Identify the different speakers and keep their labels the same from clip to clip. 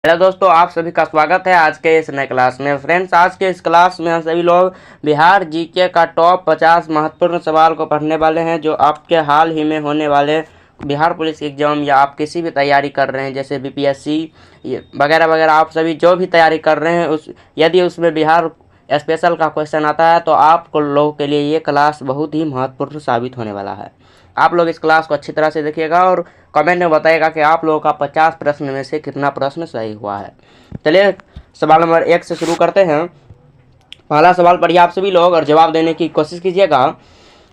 Speaker 1: Hello दोस्तों, आप सभी का स्वागत है आज के इस नए क्लास में। फ्रेंड्स, आज के इस क्लास में हम सभी लोग बिहार जीके का टॉप 50 महत्वपूर्ण सवाल को पढ़ने वाले हैं, जो आपके हाल ही में होने वाले बिहार पुलिस एग्जाम या आप किसी भी तैयारी कर रहे हैं जैसे बीपीएससी वगैरह वगैरह, आप सभी जो भी तैयारी कर रहे हैं यदि उसमें बिहार स्पेशल का क्वेश्चन आता है तो आप लोगों के लिए ये क्लास बहुत ही महत्वपूर्ण साबित होने वाला है। आप लोग इस क्लास को अच्छी तरह से देखिएगा और कमेंट में बताइएगा कि आप लोगों का 50 प्रश्न में से कितना प्रश्न सही हुआ है। चलिए सवाल नंबर 1 से शुरू करते हैं। पहला सवाल पढ़िए आप सभी लोग और जवाब देने की कोशिश कीजिएगा।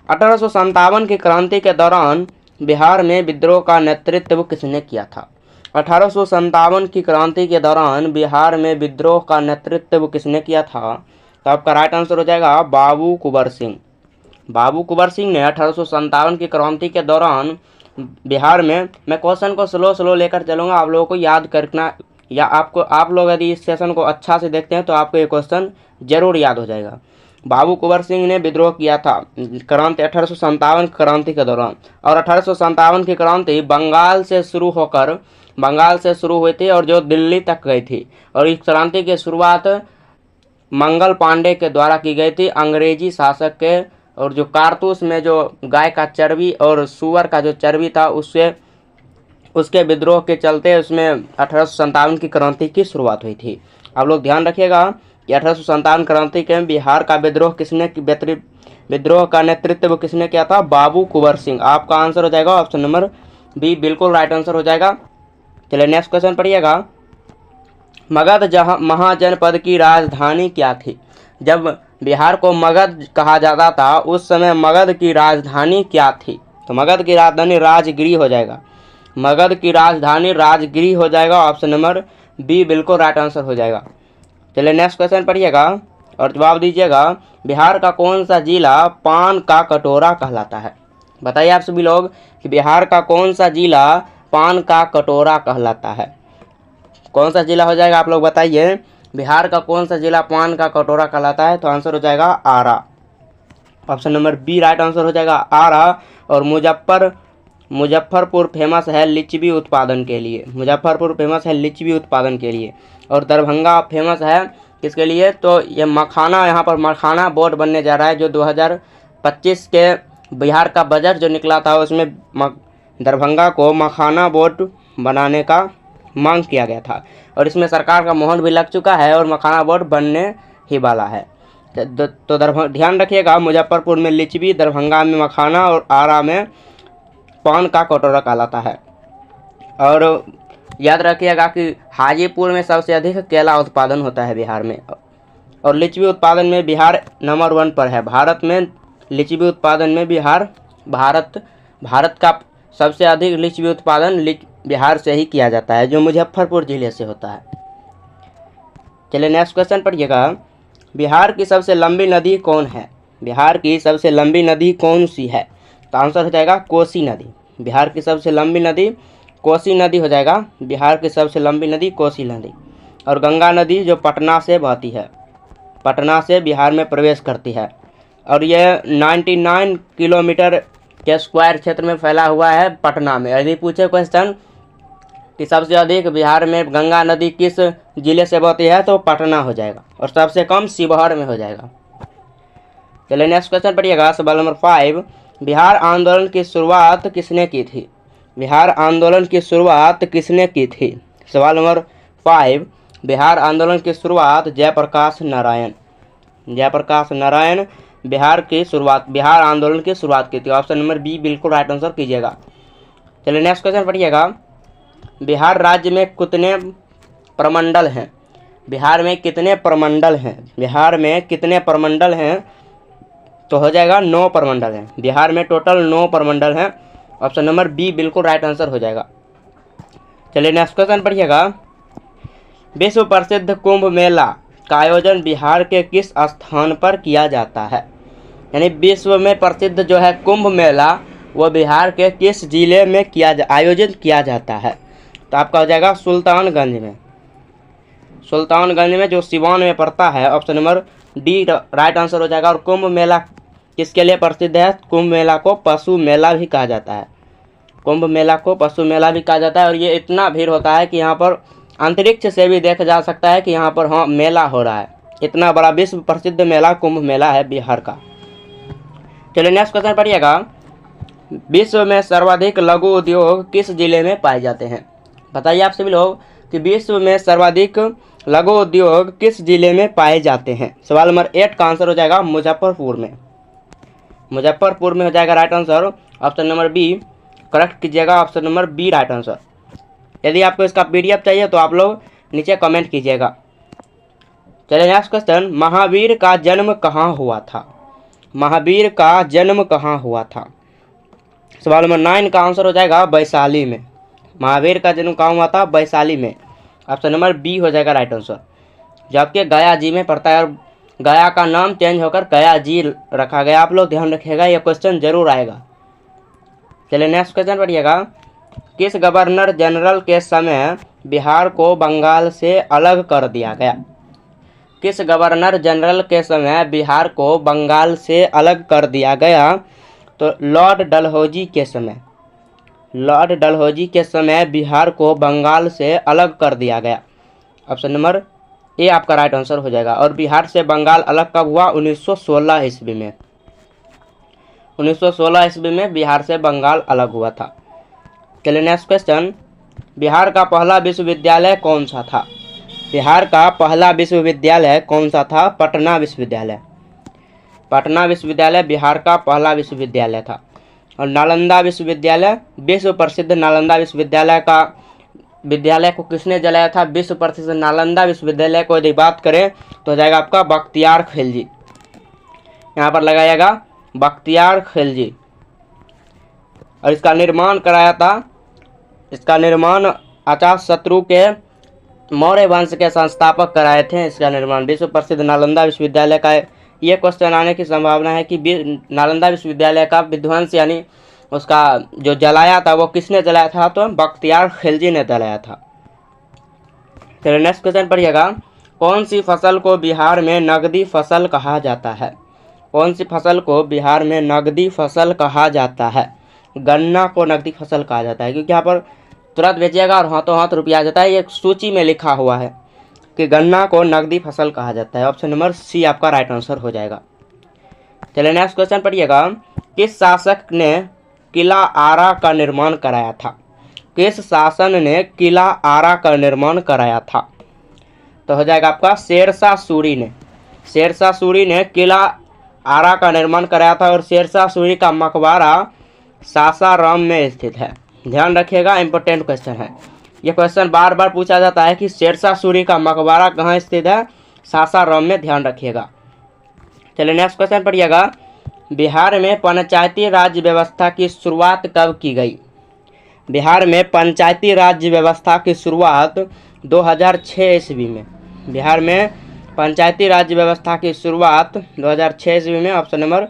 Speaker 1: 1857 की क्रांति के दौरान बिहार में विद्रोह का नेतृत्व किसने किया था? 1857 की क्रांति के दौरान बिहार में विद्रोह का नेतृत्व किसने किया था? तो आपका राइट आंसर हो जाएगा बाबू कुंवर सिंह। बाबू कुंवर सिंह ने 1857 की क्रांति के दौरान बिहार में, मैं क्वेश्चन को स्लो लेकर चलूँगा, आप लोगों को याद करना, या आप लोग यदि इस सेशन को अच्छा से देखते हैं तो आपको ये क्वेश्चन जरूर याद हो जाएगा। बाबू कुंवर सिंह ने विद्रोह किया था क्रांति 1857 क्रांति के दौरान, और 1857 की क्रांति बंगाल से शुरू हुई थी और जो दिल्ली तक गई थी, और इस क्रांति की शुरुआत मंगल पांडे के द्वारा की गई थी, अंग्रेजी शासक के, और जो कारतूस में जो गाय का चर्बी और सूअर का जो चर्बी था उसके विद्रोह के चलते उसमें 1857 की क्रांति की शुरुआत हुई थी। आप लोग ध्यान रखिएगा कि 1857 क्रांति के बिहार का विद्रोह का नेतृत्व किसने किया था? बाबू कुंवर सिंह। आपका आंसर हो जाएगा ऑप्शन नंबर बी, बिल्कुल राइट आंसर हो जाएगा। चलिए नेक्स्ट क्वेश्चन पढ़िएगा। मगध महाजनपद की राजधानी क्या थी? जब बिहार को मगध कहा जाता था उस समय मगध की राजधानी क्या थी? तो मगध की राजधानी राजगिरी हो जाएगा। मगध की राजधानी राजगिरी हो जाएगा। ऑप्शन नंबर बी बिल्कुल राइट आंसर हो जाएगा। चलिए नेक्स्ट क्वेश्चन पढ़िएगा और जवाब दीजिएगा। बिहार का कौन सा जिला पान का कटोरा कहलाता है? बताइए आप सभी लोग कि बिहार का कौन सा जिला पान का कटोरा कहलाता है? कौन सा जिला हो जाएगा, आप लोग बताइए। बिहार का कौन सा जिला पान का कटोरा कहलाता है? तो आंसर हो जाएगा Arrah. Option number B right answer हो जाएगा आरा। और मुजफ्फरपुर फेमस है लीची उत्पादन के लिए। मुजफ्फरपुर फेमस है लीची उत्पादन के लिए। और दरभंगा फेमस है किसके लिए? तो ये मखाना, यहाँ पर मखाना बोर्ड बनने जा रहा है, जो 2025 के बिहार का बजट जो निकला था उसमें दरभंगा को मखाना बोर्ड बनाने का मांग किया गया था, और इसमें सरकार का मोहर भी लग चुका है और मखाना बोर्ड बनने ही वाला है। तो ध्यान रखिएगा, मुजफ्फरपुर में लीची, दरभंगा में मखाना और आरा में पान का कटोरा कहलाता है। और याद रखिएगा कि हाजीपुर में सबसे अधिक केला उत्पादन होता है बिहार में, और लीची उत्पादन में बिहार नंबर 1 पर है। भारत में लीची उत्पादन में भारत का सबसे अधिक लीची उत्पादन बिहार से ही किया जाता है, जो मुजफ्फरपुर जिले से होता है। चलिए नेक्स्ट क्वेश्चन पढ़िएगा। बिहार की सबसे लंबी नदी कौन है? बिहार की सबसे लंबी नदी कौन सी है? तो आंसर हो जाएगा कोसी नदी। बिहार की सबसे लंबी नदी कोसी नदी हो जाएगा। बिहार की सबसे लंबी नदी कोसी नदी। और गंगा नदी जो पटना से बहती है, पटना से बिहार में प्रवेश करती है, और यह 99 किलोमीटर के स्क्वायर क्षेत्र में फैला हुआ है पटना में। यदि पूछे क्वेश्चन कि सबसे अधिक बिहार में गंगा नदी किस जिले से बहती है, तो पटना हो जाएगा, और सबसे कम शिवहर में हो जाएगा। चलिए नेक्स्ट क्वेश्चन पढ़िएगा। सवाल नंबर 5। बिहार आंदोलन की शुरुआत किसने की थी? बिहार आंदोलन की शुरुआत किसने की थी? सवाल नंबर 5। बिहार आंदोलन की शुरुआत जयप्रकाश नारायण बिहार आंदोलन की शुरुआत की थी। ऑप्शन नंबर बी बिल्कुल राइट आंसर कीजिएगा। चलिए नेक्स्ट क्वेश्चन पढ़िएगा। बिहार राज्य में कितने प्रमंडल हैं? बिहार में कितने प्रमंडल हैं? बिहार में कितने प्रमंडल हैं? तो हो जाएगा 9 प्रमंडल हैं। बिहार में टोटल 9 प्रमंडल हैं। ऑप्शन नंबर बी बिल्कुल राइट आंसर हो जाएगा। चलिए नेक्स्ट क्वेश्चन पढ़िएगा। विश्व प्रसिद्ध कुंभ मेला का आयोजन बिहार के किस स्थान पर किया जाता है? यानी विश्व में प्रसिद्ध जो है कुंभ मेला, वो बिहार के किस जिले में आयोजित किया जाता है? तो आपका हो जाएगा सुल्तानगंज में, जो सिवान में पड़ता है। Option number D right answer हो जाएगा। और कुंभ मेला किसके लिए प्रसिद्ध है? कुंभ मेला को पशु मेला भी कहा जाता है। कुंभ मेला को पशु मेला भी कहा जाता है, और ये इतना भीड़ होता है कि यहाँ पर अंतरिक्ष से भी देखा जा सकता है कि यहाँ पर हाँ मेला हो रहा है। इतना बड़ा विश्व प्रसिद्ध मेला कुंभ मेला है बिहार का। चलिए नेक्स्ट क्वेश्चन पढ़िएगा। विश्व में सर्वाधिक लघु उद्योग किस जिले में पाए जाते हैं? बताइए आप सभी लोग कि विश्व में सर्वाधिक लघु उद्योग किस जिले में पाए जाते हैं? सवाल नंबर 8 का आंसर हो जाएगा मुजफ्फरपुर में। मुजफ्फरपुर में हो जाएगा right answer. Option number B correct कीजिएगा, option number B right answer. यदि आपको इसका पीडीएफ चाहिए तो आप लोग नीचे कमेंट कीजिएगा। चलिए नेक्स्ट क्वेश्चन। महावीर का जन्म कहाँ हुआ था? महावीर का जन्म कहाँ हुआ था? सवाल नंबर 9 का आंसर हो जाएगा वैशाली में। महावीर का जन्म कहाँ हुआ था? वैशाली में। ऑप्शन नंबर बी हो जाएगा राइट आंसर, जबकि गया जी में पड़ता है और गया का नाम चेंज होकर गया जी रखा गया। आप लोग ध्यान रखिएगा, यह क्वेश्चन जरूर आएगा। चलिए नेक्स्ट क्वेश्चन पढ़िएगा। किस गवर्नर जनरल के समय बिहार को बंगाल से अलग कर दिया गया? किस गवर्नर जनरल के समय बिहार को बंगाल से अलग कर दिया गया? तो लॉर्ड डलहौजी के समय। लॉर्ड डलहौजी के समय बिहार को बंगाल से अलग कर दिया गया। ऑप्शन नंबर ए आपका राइट आंसर हो जाएगा। और बिहार से बंगाल अलग कब हुआ? 1916 ईस्वी में। 1916 ईस्वी में बिहार से बंगाल अलग हुआ था। चलिए नेक्स्ट क्वेश्चन। बिहार का पहला विश्वविद्यालय कौन सा था? बिहार का पहला विश्वविद्यालय कौन सा था? पटना विश्वविद्यालय। पटना विश्वविद्यालय बिहार का पहला विश्वविद्यालय था। और नालंदा विश्वविद्यालय, विश्व प्रसिद्ध नालंदा विश्वविद्यालय को किसने जलाया था? विश्व प्रसिद्ध नालंदा विश्वविद्यालय को यदि बात करें तो हो जाएगा आपका बख्तियार खिलजी। यहाँ पर लगाइएगा बख्तियार खिलजी। और इसका निर्माण कराया था, इसका निर्माण अजातशत्रु के मौर्य वंश के संस्थापक कराए थे। इसका निर्माण विश्व प्रसिद्ध नालंदा विश्वविद्यालय का ये क्वेश्चन आने की संभावना है कि नालंदा विश्वविद्यालय का विध्वंस यानी उसका जो जलाया था वो किसने जलाया था? तो बख्तियार खिलजी ने जलाया था। चलिए नेक्स्ट क्वेश्चन पढ़िएगा। कौन सी फसल को बिहार में नगदी फसल कहा जाता है? कौन सी फसल को बिहार में नगदी फसल कहा जाता है? गन्ना को नगदी फसल कहा जाता है, क्योंकि यहाँ पर तुरंत बेचिएगा और हाथों हाथ रुपया आ जाता है। एक सूची में लिखा हुआ है कि गन्ना को नगदी फसल कहा जाता है। ऑप्शन नंबर सी आपका राइट आंसर हो जाएगा। चलिए नेक्स्ट क्वेश्चन पढ़िएगा। किस शासक ने किला आरा का निर्माण कराया था? किस शासन ने किला आरा का निर्माण कराया था? तो हो जाएगा आपका शेरशाह सूरी ने। शेरशाह सूरी ने किला आरा का निर्माण कराया था और शेरशाह सूरी का मकबरा सासाराम में स्थित है। ध्यान रखिएगा, इंपॉर्टेंट क्वेश्चन है। यह क्वेश्चन बार बार पूछा जाता है कि शेरशाह सूरी का मकबरा कहाँ स्थित है? सासाराम में, ध्यान रखिएगा। चलिए नेक्स्ट क्वेश्चन पढ़िएगा। बिहार में पंचायती राज व्यवस्था की शुरुआत कब की गई? बिहार में पंचायती राज व्यवस्था की शुरुआत 2006 ईस्वी में। बिहार में पंचायती राज व्यवस्था की शुरुआत 2006 ईस्वी में। ऑप्शन नंबर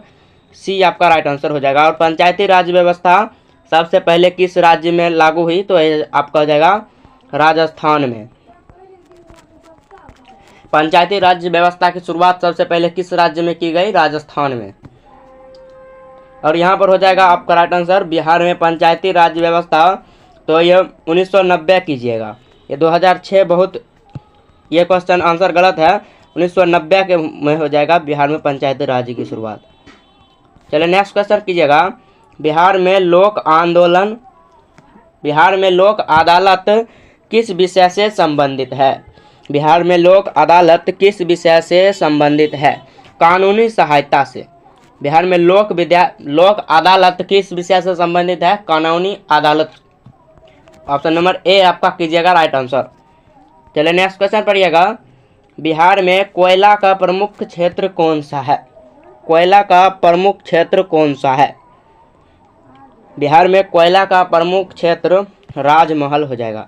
Speaker 1: सी आपका राइट आंसर हो जाएगा। और पंचायती राज व्यवस्था सबसे पहले किस राज्य में लागू हुई? तो आपका हो जाएगा राजस्थान में। पंचायती राज व्यवस्था की शुरुआत सबसे पहले किस राज्य में की गई? राजस्थान में। और यहाँ पर हो जाएगा आपका राइट आंसर बिहार में पंचायती राज व्यवस्था, तो ये 1990 कीजिएगा। ये 2006 बहुत, ये क्वेश्चन आंसर गलत है। 1990 के में हो जाएगा बिहार में पंचायती राज की शुरुआत। चलिए नेक्स्ट क्वेश्चन कीजिएगा। बिहार में लोक अदालत किस विषय से संबंधित है? बिहार में लोक अदालत किस विषय से संबंधित है? कानूनी सहायता से। बिहार में लोक अदालत किस विषय से संबंधित है? कानूनी अदालत। ऑप्शन नंबर ए आपका कीजिएगा राइट आंसर। चलिए नेक्स्ट क्वेश्चन पढ़िएगा। बिहार में कोयला का प्रमुख क्षेत्र कौन सा है? कोयला का प्रमुख क्षेत्र कौन सा है? बिहार में कोयला का प्रमुख क्षेत्र राजमहल हो जाएगा।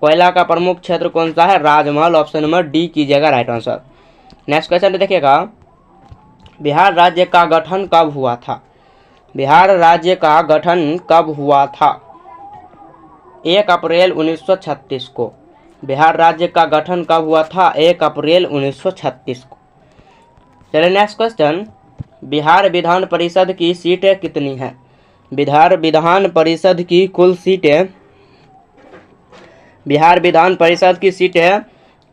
Speaker 1: कोयला का प्रमुख क्षेत्र कौन सा है? राजमहल। ऑप्शन नंबर डी कीजिएगा राइट आंसर। नेक्स्ट क्वेश्चन देखिएगा। बिहार राज्य का गठन कब हुआ था? बिहार राज्य का गठन कब हुआ था? 1 अप्रैल 1936 को। बिहार राज्य का गठन कब हुआ था? 1 अप्रैल 1936 को। चलिए नेक्स्ट क्वेश्चन। बिहार विधान परिषद की सीटें कितनी हैं? बिहार विधान परिषद की कुल सीटें बिहार विधान परिषद की सीट है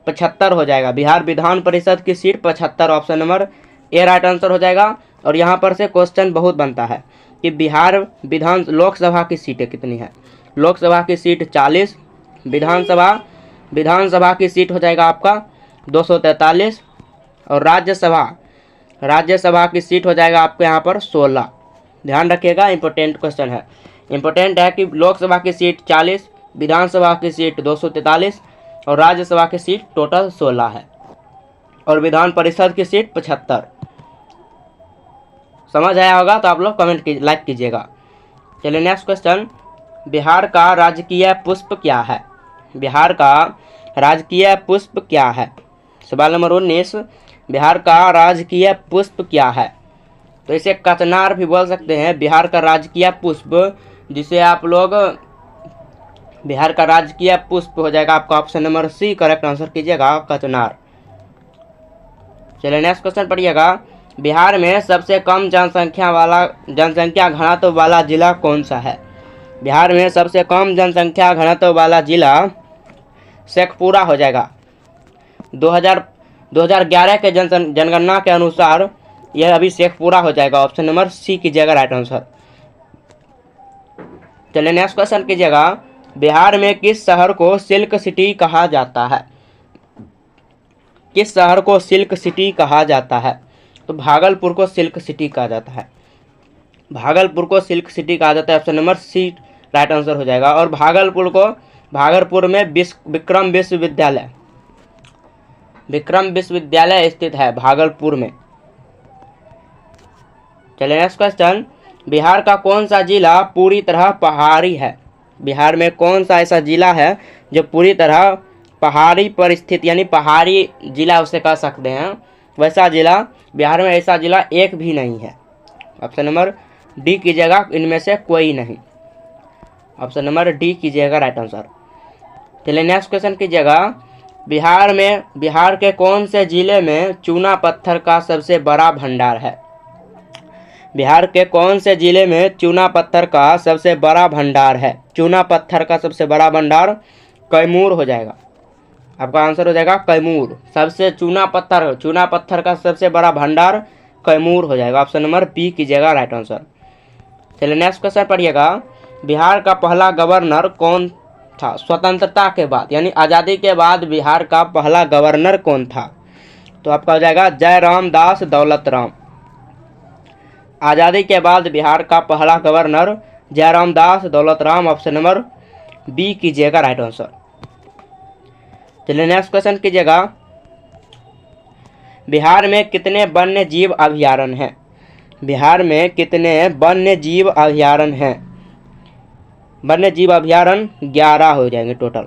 Speaker 1: 75 हो जाएगा। बिहार विधान परिषद की seat 75, option number A right answer हो जाएगा। और यहाँ पर से क्वेश्चन बहुत बनता है कि बिहार विधान लोकसभा की सीटें कितनी है। लोकसभा की सीट 40, विधानसभा की सीट हो जाएगा आपका 243, और राज्यसभा की सीट हो जाएगा आपके यहाँ पर 16। ध्यान रखिएगा, इंपॉर्टेंट क्वेश्चन है। इंपॉर्टेंट है कि लोकसभा की सीट 40, विधानसभा की सीट 243 और राज्यसभा की सीट टोटल 16 है, और विधान परिषद की सीट 75। समझ आया होगा तो आप लोग कमेंट लाइक कीजिएगा। चलिए नेक्स्ट क्वेश्चन, बिहार का राजकीय पुष्प क्या है। बिहार का राजकीय पुष्प क्या है। सवाल नंबर 19, बिहार का राजकीय पुष्प क्या है। तो इसे कचनार भी बोल सकते हैं। बिहार का राजकीय पुष्प, जिसे आप लोग बिहार का राजकीय पुष्प हो जाएगा आपका option number C correct answer कीजिएगा, कचनार। चलिए नेक्स्ट क्वेश्चन पढ़िएगा, बिहार में सबसे कम जनसंख्या घनत्व वाला जिला कौन सा है। बिहार में सबसे कम जनसंख्या घनत्व वाला जिला शेखपुरा हो जाएगा। 2011 के जनगणना के अनुसार यह अभी शेखपुरा हो जाएगा, ऑप्शन नंबर सी कीजिएगा राइट आंसर। चलिए नेक्स्ट क्वेश्चन कीजिएगा, बिहार में किस शहर को सिल्क सिटी कहा जाता है। किस शहर को सिल्क सिटी कहा जाता है। तो भागलपुर को सिल्क सिटी कहा जाता है। भागलपुर को सिल्क सिटी कहा जाता है, option number C right answer हो जाएगा। और भागलपुर में विक्रम विश्वविद्यालय स्थित है भागलपुर में। चलिए नेक्स्ट क्वेश्चन, बिहार का कौन सा जिला पूरी तरह पहाड़ी है। बिहार में कौन सा ऐसा जिला है जो पूरी तरह पहाड़ी पर स्थित, यानी पहाड़ी जिला उसे कह सकते हैं, वैसा जिला बिहार में ऐसा जिला एक भी नहीं है। ऑप्शन नंबर डी कीजिएगा, इनमें से कोई नहीं। ऑप्शन नंबर डी कीजिएगा राइट आंसर। चलिए नेक्स्ट क्वेश्चन कीजिएगा, बिहार के कौन से जिले में चूना पत्थर का सबसे बड़ा भंडार है। बिहार के कौन से जिले में चूना पत्थर का सबसे बड़ा भंडार है। चूना पत्थर का सबसे बड़ा भंडार कैमूर हो जाएगा, आपका आंसर हो जाएगा कैमूर। सबसे चूना पत्थर का सबसे बड़ा भंडार कैमूर हो जाएगा, ऑप्शन नंबर बी कीजिएगा राइट आंसर। चलिए नेक्स्ट क्वेश्चन पढ़िएगा, बिहार का पहला गवर्नर कौन था। स्वतंत्रता के बाद यानी आज़ादी के बाद बिहार का पहला गवर्नर कौन था। तो आपका हो जाएगा जयराम दास दौलत राम। आज़ादी के बाद बिहार का पहला गवर्नर जयराम दास Daulat Ram, option number B कीजिएगा राइट आंसर। चलिए नेक्स्ट क्वेश्चन कीजिएगा, बिहार में कितने वन्य जीव अभयारण्य हैं। बिहार में कितने वन्य जीव अभयारण्य हैं। वन्य जीव अभयारण्य 11 हो जाएंगे टोटल।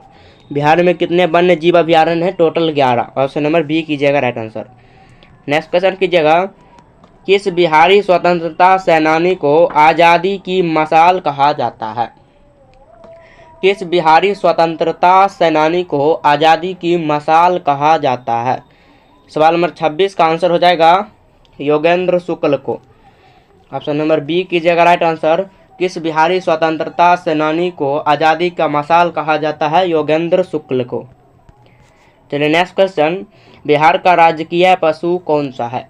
Speaker 1: बिहार में कितने वन्य जीव अभयारण्य हैं, टोटल 11, ऑप्शन नंबर बी कीजिएगा राइट आंसर। नेक्स्ट क्वेश्चन कीजिएगा, किस बिहारी स्वतंत्रता सेनानी को आज़ादी की मशाल कहा जाता है। किस बिहारी स्वतंत्रता सेनानी को आज़ादी की मशाल कहा जाता है। सवाल नंबर 26 का आंसर हो जाएगा योगेंद्र शुक्ल को, ऑप्शन नंबर बी कीजिएगा राइट आंसर। किस बिहारी स्वतंत्रता सेनानी को आज़ादी का मशाल कहा जाता है, योगेंद्र शुक्ल को। चलिए नेक्स्ट क्वेश्चन, बिहार का राजकीय पशु कौन सा है।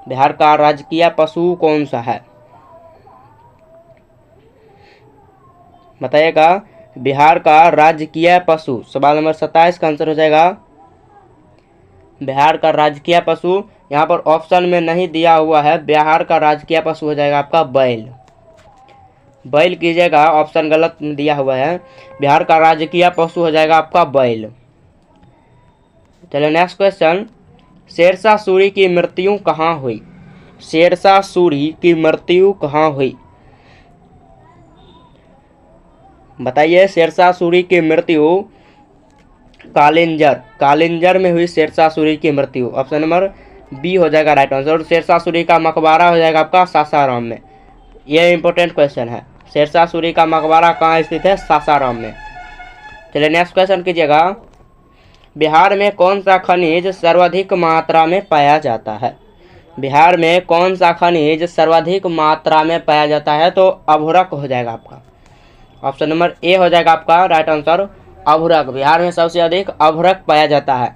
Speaker 1: बिहार का राजकीय पशु कौन सा है, बताइएगा। बिहार का राजकीय पशु, सवाल नंबर 27 का आंसर हो जाएगा बिहार का राजकीय पशु। यहाँ पर ऑप्शन में नहीं दिया हुआ है, बिहार का राजकीय पशु हो जाएगा आपका बैल। बैल कीजिएगा, ऑप्शन गलत दिया हुआ है। बिहार का राजकीय पशु हो जाएगा आपका बैल। चलिए नेक्स्ट क्वेश्चन, शेरशाह सूरी की मृत्यु कहाँ हुई। शेरशाह सूरी की मृत्यु कहाँ हुई, बताइए। शेरशाह सूरी की मृत्यु कालिंजर में हुई शेरशाह सूरी की मृत्यु, ऑप्शन नंबर बी हो जाएगा राइट आंसर। और शेरशाह सूरी का मकबरा हो जाएगा आपका सासाराम में। यह इंपॉर्टेंट क्वेश्चन है, शेरशाह सूरी का मकबरा कहाँ स्थित है, सासाराम में। चलिए नेक्स्ट क्वेश्चन कीजिएगा, बिहार में कौन सा खनिज सर्वाधिक मात्रा में पाया जाता है। बिहार में कौन सा खनिज सर्वाधिक मात्रा में पाया जाता है, तो अभ्रक हो जाएगा आपका, ऑप्शन नंबर ए हो जाएगा आपका राइट आंसर। अभ्रक, बिहार में सबसे अधिक अभ्रक पाया जाता है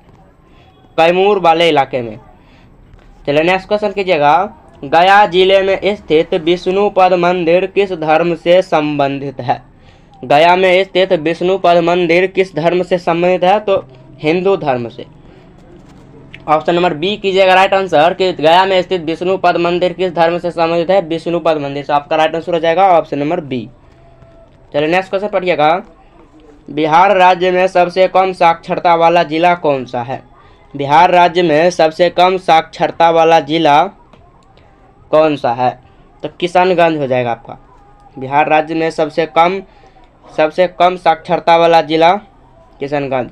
Speaker 1: कैमूर वाले इलाके में। चलिए नेक्स्ट क्वेश्चन कीजिएगा, गया जिले में स्थित विष्णुपद मंदिर किस धर्म से संबंधित है? गया में स्थित विष्णुपद मंदिर किस धर्म से संबंधित है? तो हिंदू धर्म से। ऑप्शन नंबर बी कीजिएगा राइट आंसर कि गया में स्थित विष्णुपद मंदिर किस धर्म से संबंधित है? विष्णुपद मंदिर से आपका राइट आंसर हो जाएगा ऑप्शन नंबर बी। चलिए नेक्स्ट क्वेश्चन पढ़िएगा, बिहार राज्य में सबसे कम साक्षरता वाला जिला कौन सा है? बिहार राज्य में सबसे कम साक्षरता वाला जिला कौन सा है? तो किशनगंज हो जाएगा आपका। बिहार राज्य में सबसे कम साक्षरता वाला जिला किशनगंज।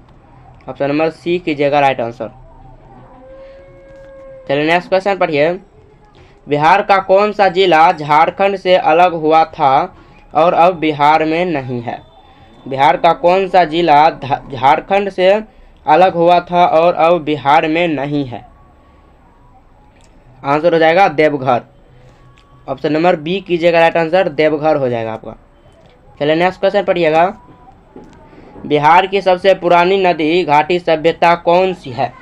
Speaker 1: ऑप्शन नंबर सी कीजिएगा राइट आंसर। चलिए नेक्स्ट क्वेश्चन पढ़िए, बिहार का कौन सा जिला झारखंड से अलग हुआ था और अब बिहार में नहीं है? बिहार का कौन सा जिला झारखंड से अलग हुआ था और अब बिहार में नहीं है? आंसर हो जाएगा देवघर। ऑप्शन नंबर बी कीजिएगा राइट आंसर, देवघर हो जाएगा आपका। चलिए नेक्स्ट क्वेश्चन पढ़िएगा, बिहार की सबसे पुरानी नदी घाटी सभ्यता कौन सी है?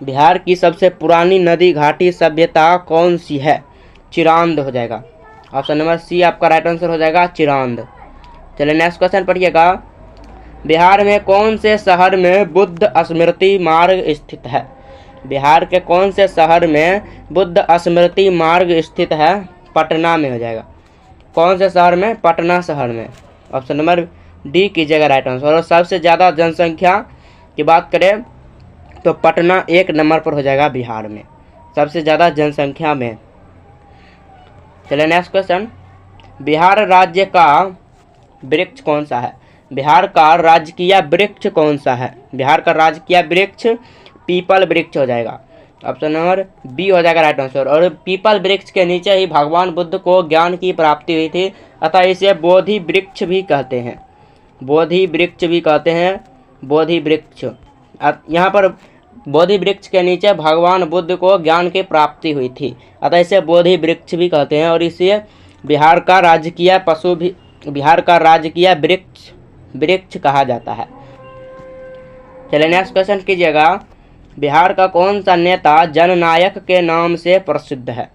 Speaker 1: बिहार की सबसे पुरानी नदी घाटी सभ्यता कौन सी है? चिरांद हो जाएगा। ऑप्शन नंबर सी आपका राइट आंसर हो जाएगा चिरांद। चलिए नेक्स्ट क्वेश्चन पढ़िएगा, बिहार में कौन से शहर में बुद्ध स्मृति मार्ग स्थित है? बिहार के कौन से शहर में बुद्ध स्मृति मार्ग स्थित है? पटना में हो जाएगा। कौन से शहर में? पटना शहर में। ऑप्शन नंबर डी कीजिएगा राइट आंसर। और सबसे ज़्यादा जनसंख्या की बात करें तो पटना एक नंबर पर हो जाएगा बिहार में, सबसे ज़्यादा जनसंख्या में। चलिए नेक्स्ट क्वेश्चन, बिहार राज्य का वृक्ष कौन सा है? बिहार का राजकीय वृक्ष कौन सा है? बिहार का राजकीय वृक्ष पीपल वृक्ष हो जाएगा। ऑप्शन नंबर बी हो जाएगा राइट आंसर। और पीपल वृक्ष के नीचे ही भगवान बुद्ध को ज्ञान की प्राप्ति हुई थी, अतः इसे बोधि वृक्ष भी कहते हैं। बोधि वृक्ष भी कहते हैं, बोधि वृक्ष। यहाँ पर बोधि वृक्ष के नीचे भगवान बुद्ध को ज्ञान की प्राप्ति हुई थी, अतः इसे बोधि वृक्ष भी कहते हैं। और इसे बिहार का राजकीय पशु भी, बिहार का राजकीय वृक्ष कहा जाता है। चलिए नेक्स्ट क्वेश्चन कीजिएगा, बिहार का कौन सा नेता जननायक के नाम से प्रसिद्ध है?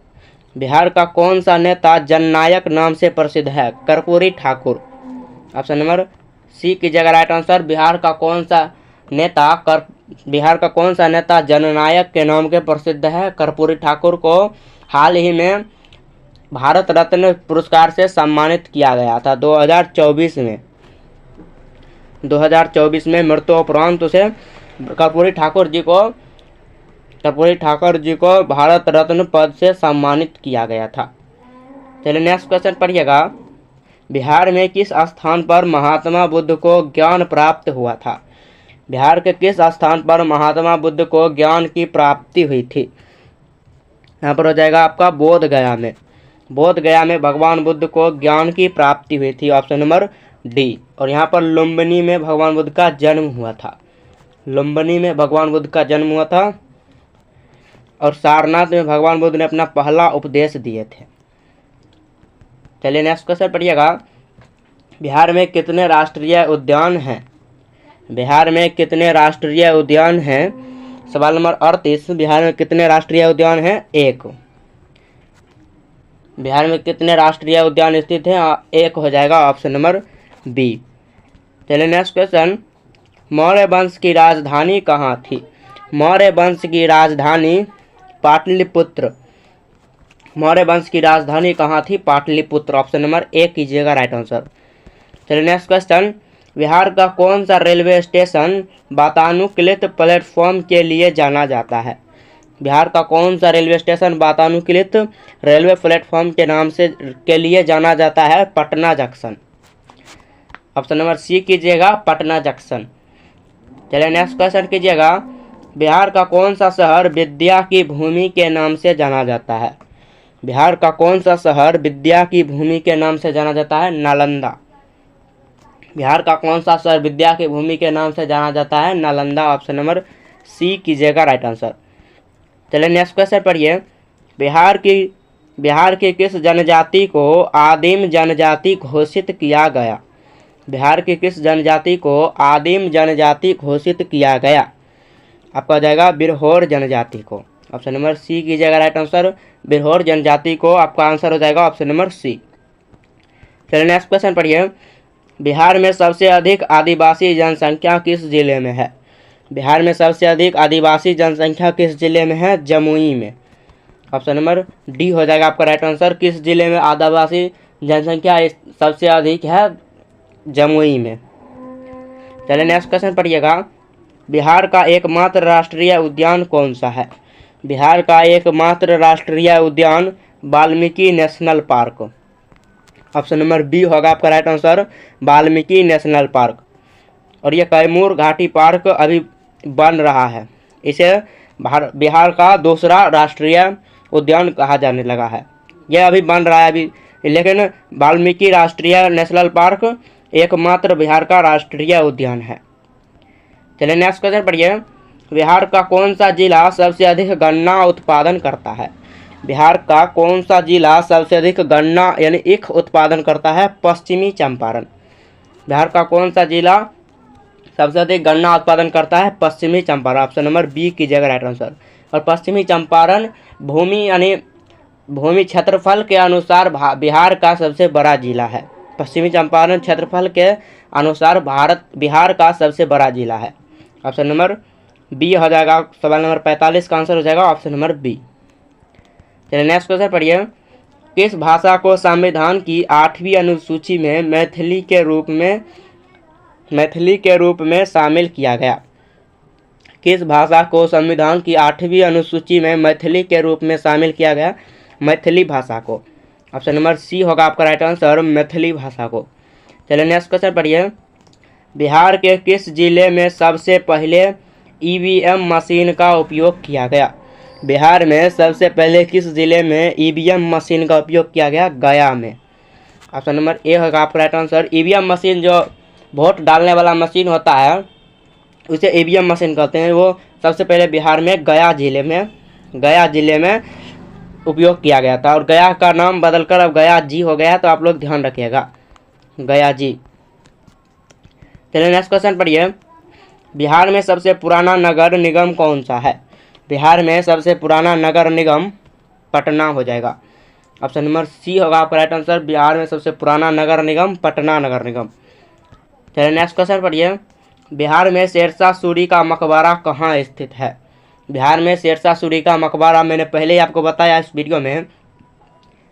Speaker 1: बिहार का कौन सा नेता जननायक नाम से प्रसिद्ध है? Karpoori Thakur. Option number C कीजिएगा राइट आंसर। बिहार का कौन सा नेता जननायक के नाम के प्रसिद्ध है? कर्पूरी ठाकुर को हाल ही में भारत रत्न पुरस्कार से सम्मानित किया गया था 2024 में। 2024 में मृत्युपरांत उसे कर्पूरी ठाकुर जी को भारत रत्न पद से सम्मानित किया गया था। चलिए नेक्स्ट क्वेश्चन पढ़िएगा, बिहार में किस स्थान पर महात्मा बुद्ध को ज्ञान प्राप्त हुआ था? बिहार के किस स्थान पर महात्मा बुद्ध को ज्ञान की प्राप्ति हुई थी? यहाँ पर हो जाएगा आपका बोध गया में। बोध गया में भगवान बुद्ध को ज्ञान की प्राप्ति हुई थी। Option number D. और यहाँ पर लुम्बिनी में भगवान बुद्ध का जन्म हुआ था। लुम्बिनी में भगवान बुद्ध का जन्म हुआ था और सारनाथ में भगवान बुद्ध ने अपना पहला उपदेश दिए थे। चलिए नेक्स्ट क्वेश्चन पढ़िएगा, बिहार में कितने राष्ट्रीय उद्यान हैं? बिहार में कितने राष्ट्रीय उद्यान हैं? सवाल नंबर 38, बिहार में कितने राष्ट्रीय उद्यान हैं? 1। बिहार में कितने राष्ट्रीय उद्यान स्थित हैं? 1 हो जाएगा ऑप्शन नंबर बी। चलिए नेक्स्ट क्वेश्चन, मौर्य वंश की राजधानी कहाँ थी? मौर्य वंश की राजधानी पाटलिपुत्र। मौर्य वंश की राजधानी कहाँ थी? पाटलिपुत्र। ऑप्शन नंबर ए कीजिएगा राइट आंसर। चलिए नेक्स्ट क्वेश्चन, बिहार का कौन सा रेलवे स्टेशन वातानुकूलित प्लेटफॉर्म के लिए जाना जाता है? बिहार का कौन सा रेलवे स्टेशन वातानुकूलित रेलवे प्लेटफॉर्म के नाम से के लिए जाना जाता है? Patna junction. Option number C कीजिएगा, पटना जंक्शन। चलिए नेक्स्ट क्वेश्चन कीजिएगा, बिहार का कौन सा शहर विद्या की भूमि के नाम से जाना जाता है? बिहार का कौन सा शहर विद्या की भूमि के नाम से जाना जाता है? नालंदा। बिहार का कौन सा शहर विद्या की भूमि के नाम से जाना जाता है? नालंदा। ऑप्शन नंबर सी कीजिएगा राइट आंसर। चलिए नेक्स्ट क्वेश्चन पढ़िए, बिहार की किस जनजाति को आदिम जनजाति घोषित किया गया? बिहार की किस जनजाति को आदिम जनजाति घोषित किया गया? आपका हो जाएगा बिरहोर जनजाति को। ऑप्शन नंबर सी कीजिएगा राइट आंसर, बिरहोर जनजाति को आपका आंसर हो जाएगा ऑप्शन नंबर सी। चलिए नेक्स्ट क्वेश्चन पढ़िए। बिहार में सबसे अधिक आदिवासी जनसंख्या किस जिले में है? बिहार में सबसे अधिक आदिवासी जनसंख्या किस जिले में है? जमुई में। ऑप्शन नंबर डी हो जाएगा आपका राइट आंसर। किस जिले में आदिवासी जनसंख्या सबसे अधिक है? जमुई में। चलिए नेक्स्ट क्वेश्चन पढ़िएगा। बिहार का एकमात्र राष्ट्रीय उद्यान कौन सा है? बिहार का एकमात्र राष्ट्रीय उद्यान Valmiki national park. Option number B होगा आपका right answer, Valmiki national park. और ये कैमूर घाटी पार्क अभी बन रहा है। इसे बिहार का दूसरा राष्ट्रीय उद्यान कहा जाने लगा है। यह अभी बन रहा है अभी, लेकिन वाल्मीकि राष्ट्रीय नेशनल पार्क एकमात्र बिहार का राष्ट्रीय उद्यान है। चलिए नेक्स्ट क्वेश्चन पढ़िए। बिहार का कौन सा जिला सबसे अधिक गन्ना उत्पादन करता है? बिहार का कौन सा जिला सबसे अधिक गन्ना यानी ईख उत्पादन करता है? पश्चिमी चंपारण। बिहार का कौन सा जिला सबसे अधिक गन्ना उत्पादन करता है? पश्चिमी चंपारण। ऑप्शन नंबर बी कीजिएगा राइट आंसर। और पश्चिमी चंपारण भूमि क्षेत्रफल के अनुसार बिहार का सबसे बड़ा जिला है। पश्चिमी चंपारण क्षेत्रफल के अनुसार बिहार का सबसे बड़ा जिला है। ऑप्शन नंबर बी हो जाएगा। सवाल नंबर 45 का आंसर हो जाएगा ऑप्शन नंबर बी। चलिए नेक्स्ट क्वेश्चन पढ़िए। किस भाषा को संविधान की 8वीं अनुसूची में मैथिली के रूप में शामिल किया गया? किस भाषा को संविधान की 8वीं अनुसूची में मैथिली के रूप में शामिल किया गया? मैथिली भाषा को। ऑप्शन नंबर सी होगा आपका राइट आंसर, मैथिली भाषा को। चलिए नेक्स्ट क्वेश्चन पढ़िए। बिहार के किस जिले में सबसे पहले ईवीएम मशीन का उपयोग किया गया? बिहार में सबसे पहले किस जिले में ईवीएम मशीन का उपयोग किया गया? गया में। ऑप्शन नंबर ए होगा आपका राइट आंसर। ईवीएम मशीन जो वोट डालने वाला मशीन होता है उसे ईवीएम मशीन कहते हैं। वो सबसे पहले बिहार में गया जिले में उपयोग किया गया था। और गया का नाम बदलकर अब गया जी हो गया है, तो आप लोग ध्यान रखिएगा, गया जी। चलिए नेक्स्ट क्वेश्चन पढ़िए। बिहार में सबसे पुराना नगर निगम कौन सा है? बिहार में सबसे पुराना नगर निगम पटना हो जाएगा। ऑप्शन नंबर सी होगा आपका राइट आंसर। बिहार में सबसे पुराना नगर निगम पटना नगर निगम। चलिए नेक्स्ट क्वेश्चन पढ़िए। बिहार में शेरशाह सूरी का मकबरा कहाँ स्थित है? बिहार में शेरशाह सूरी का मकबरा मैंने पहले ही आपको बताया इस वीडियो में।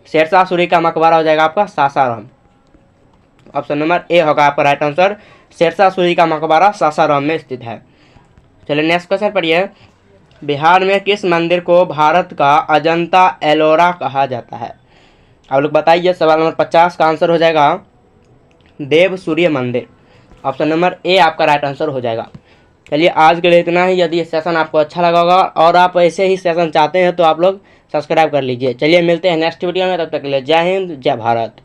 Speaker 1: शेरशाह सूरी का मकबरा हो जाएगा आपका सासाराम। ऑप्शन नंबर ए होगा आपका राइट आंसर। शेरशाह सूरी का मकबरा सासाराम में स्थित है। चलिए नेक्स्ट क्वेश्चन पढ़िए। बिहार में किस मंदिर को भारत का अजंता एलोरा कहा जाता है? आप लोग बताइए। सवाल नंबर 50 का आंसर हो जाएगा देव सूर्य मंदिर। ऑप्शन नंबर ए आपका राइट आंसर हो जाएगा। चलिए आज के लिए इतना ही। यदि ये सेशन आपको अच्छा लगा होगा और आप ऐसे ही सेशन चाहते हैं तो आप लोग सब्सक्राइब कर लीजिए। चलिए मिलते हैं नेक्स्ट वीडियो में, तब तक के लिए जय हिंद जय भारत।